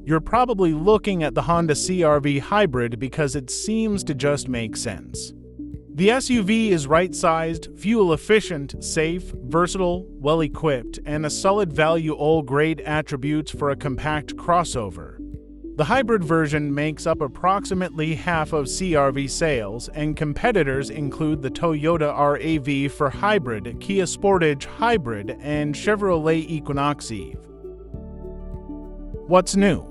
You're probably looking at the Honda CR-V Hybrid because it seems to just make sense. The SUV is right-sized, fuel-efficient, safe, versatile, well-equipped, and a solid value all great attributes for a compact crossover. The hybrid version makes up approximately half of CR-V sales, and competitors include the Toyota RAV for hybrid, Kia Sportage Hybrid, and Chevrolet Equinox EV. What's new?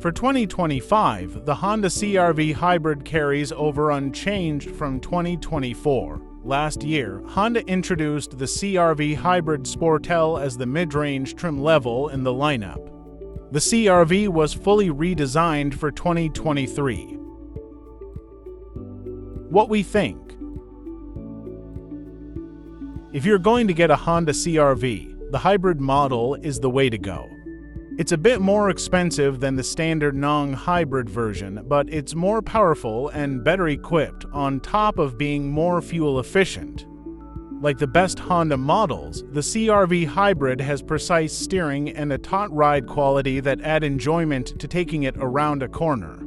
For 2025, the Honda CR-V Hybrid carries over unchanged from 2024. Last year, Honda introduced the CR-V Hybrid Sportel as the mid-range trim level in the lineup. The CR-V was fully redesigned for 2023. What we think. If you're going to get a Honda CR-V, the hybrid model is the way to go. It's a bit more expensive than the standard non-hybrid version, but it's more powerful and better equipped on top of being more fuel efficient. Like the best Honda models, the CR-V Hybrid has precise steering and a taut ride quality that add enjoyment to taking it around a corner.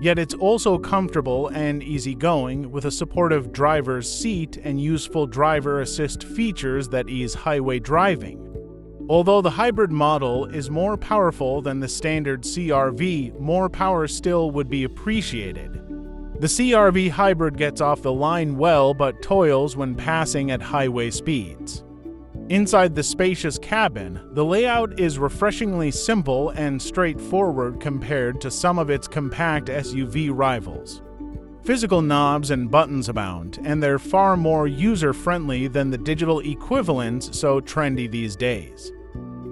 Yet it's also comfortable and easygoing with a supportive driver's seat and useful driver assist features that ease highway driving. Although the hybrid model is more powerful than the standard CR-V, more power still would be appreciated. The CR-V Hybrid gets off the line well but toils when passing at highway speeds. Inside the spacious cabin, the layout is refreshingly simple and straightforward compared to some of its compact SUV rivals. Physical knobs and buttons abound, and they're far more user-friendly than the digital equivalents so trendy these days.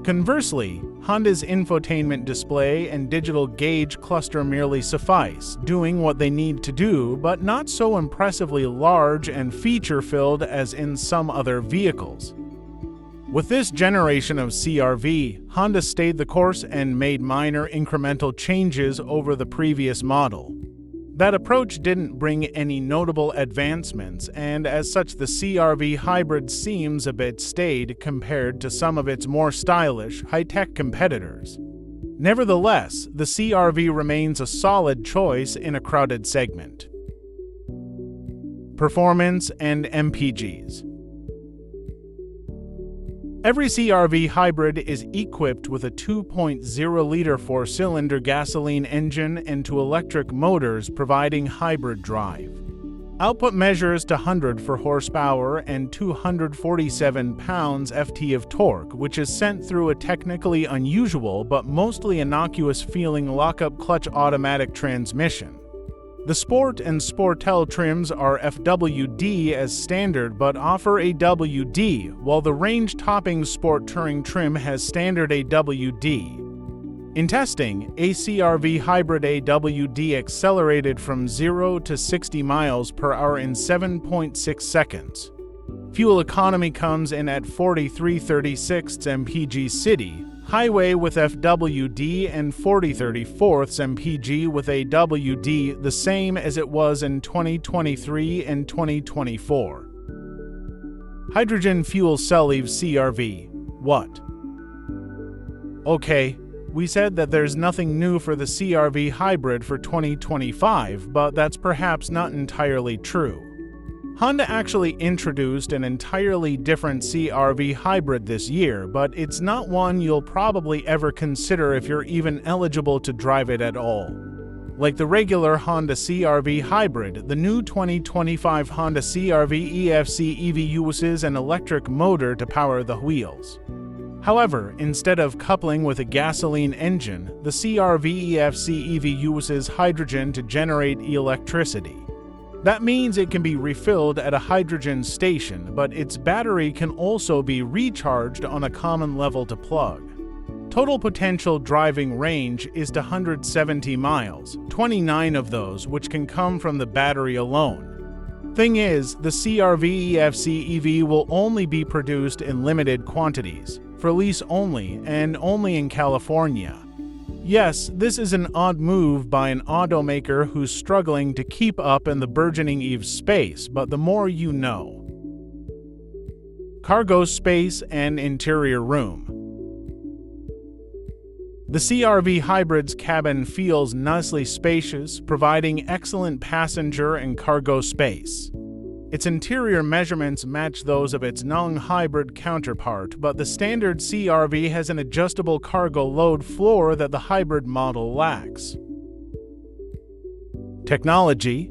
Conversely, Honda's infotainment display and digital gauge cluster merely suffice, doing what they need to do, but not so impressively large and feature-filled as in some other vehicles. With this generation of CR-V, Honda stayed the course and made minor incremental changes over the previous model. That approach didn't bring any notable advancements, and as such the CR-V Hybrid seems a bit staid compared to some of its more stylish, high-tech competitors. Nevertheless, the CR-V remains a solid choice in a crowded segment. Performance and MPGs. Every CR-V Hybrid is equipped with a 2.0-liter four-cylinder gasoline engine and two electric motors providing hybrid drive. Output measures to 100 for horsepower and 247 pounds-ft of torque, which is sent through a technically unusual but mostly innocuous-feeling lockup clutch automatic transmission. The Sport and Sportel trims are FWD as standard but offer AWD, while the range-topping Sport Touring trim has standard AWD. In testing, a CR-V Hybrid AWD accelerated from 0 to 60 miles per hour in 7.6 seconds. Fuel economy comes in at 43/36 mpg city, highway with FWD, and 40/34 mpg with AWD, the same as it was in 2023 and 2024. Hydrogen fuel cell EV CR-V. What? Okay, we said that there's nothing new for the CR-V Hybrid for 2025, but that's perhaps not entirely true. Honda actually introduced an entirely different CR-V Hybrid this year, but it's not one you'll probably ever consider if you're even eligible to drive it at all. Like the regular Honda CR-V Hybrid, the new 2025 Honda CR-V EFC EV uses an electric motor to power the wheels. However, instead of coupling with a gasoline engine, the CR-V EFC EV uses hydrogen to generate electricity. That means it can be refilled at a hydrogen station, but its battery can also be recharged on a common level to plug. Total potential driving range is to 170 miles, 29 of those which can come from the battery alone. Thing is, the CR-V EFC EV will only be produced in limited quantities, for lease only, and only in California. Yes, this is an odd move by an automaker who's struggling to keep up in the burgeoning EV space, but the more you know. Cargo space and interior room. The CR-V Hybrid's cabin feels nicely spacious, providing excellent passenger and cargo space. Its interior measurements match those of its non-hybrid counterpart, but the standard CR-V has an adjustable cargo load floor that the hybrid model lacks. Technology.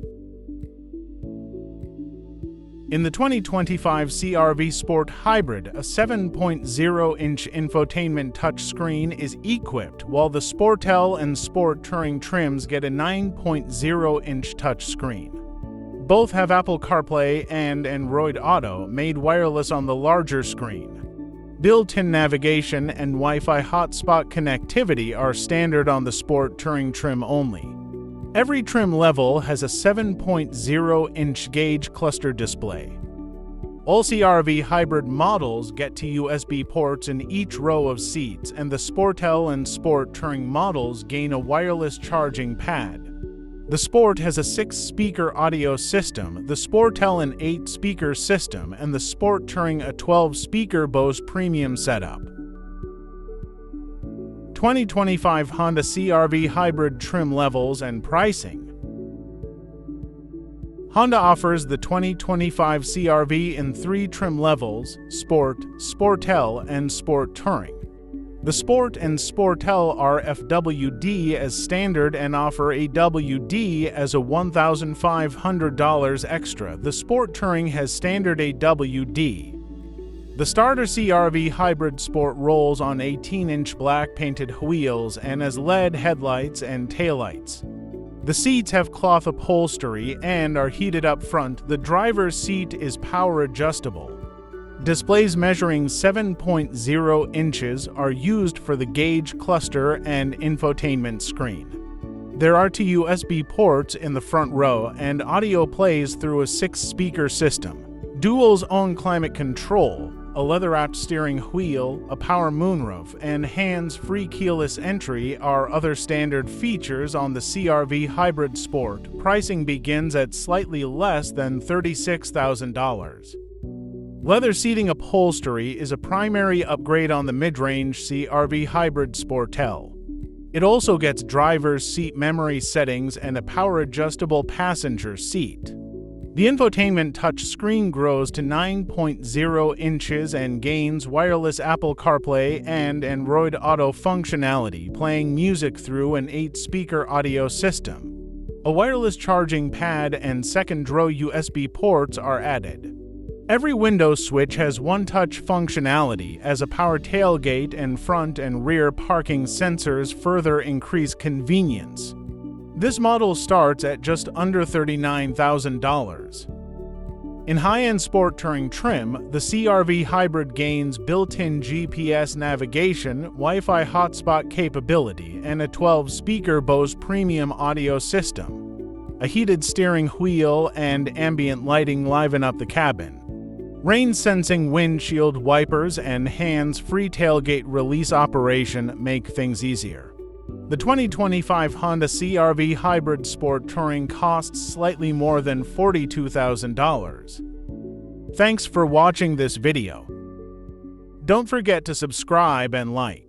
In the 2025 CR-V Sport Hybrid, a 7.0-inch infotainment touchscreen is equipped, while the Sportel and Sport Touring trims get a 9.0-inch touchscreen. Both have Apple CarPlay and Android Auto, made wireless on the larger screen. Built-in navigation and Wi-Fi hotspot connectivity are standard on the Sport Touring trim only. Every trim level has a 7.0-inch gauge cluster display. All CR-V hybrid models get to USB ports in each row of seats, and the Sportel and Sport Touring models gain a wireless charging pad. The Sport has a 6-speaker audio system, the Sportel an 8-speaker system, and the Sport Touring a 12-speaker Bose premium setup. 2025 Honda CR-V hybrid trim levels and pricing. Honda offers the 2025 CR-V in 3 trim levels: Sport, Sportel, and Sport Touring. The Sport and Sportel are FWD as standard and offer a WD as a $1,500 extra. The Sport Touring has standard AWD. The starter CR-V Hybrid Sport rolls on 18-inch black painted wheels and has LED headlights and taillights. The seats have cloth upholstery and are heated up front. The driver's seat is power adjustable. Displays measuring 7.0 inches are used for the gauge cluster and infotainment screen. There are 2 USB ports in the front row, and audio plays through a 6-speaker system. Dual's own climate control, a leather-wrapped steering wheel, a power moonroof, and hands-free keyless entry are other standard features on the CR-V Hybrid Sport. Pricing begins at slightly less than $36,000. Leather seating upholstery is a primary upgrade on the mid-range CR-V Hybrid Sportel. It also gets driver's seat memory settings and a power-adjustable passenger seat. The infotainment touchscreen grows to 9.0 inches and gains wireless Apple CarPlay and Android Auto functionality, playing music through an 8-speaker audio system. A wireless charging pad and second-row USB ports are added. Every window switch has one-touch functionality, as a power tailgate and front and rear parking sensors further increase convenience. This model starts at just under $39,000. In high-end Sport Touring trim, the CR-V Hybrid gains built-in GPS navigation, Wi-Fi hotspot capability, and a 12-speaker Bose premium audio system. A heated steering wheel and ambient lighting liven up the cabin. Rain-sensing windshield wipers and hands-free tailgate release operation make things easier. The 2025 Honda CR-V Hybrid Sport Touring costs slightly more than $42,000. Thanks for watching this video. Don't forget to subscribe and like.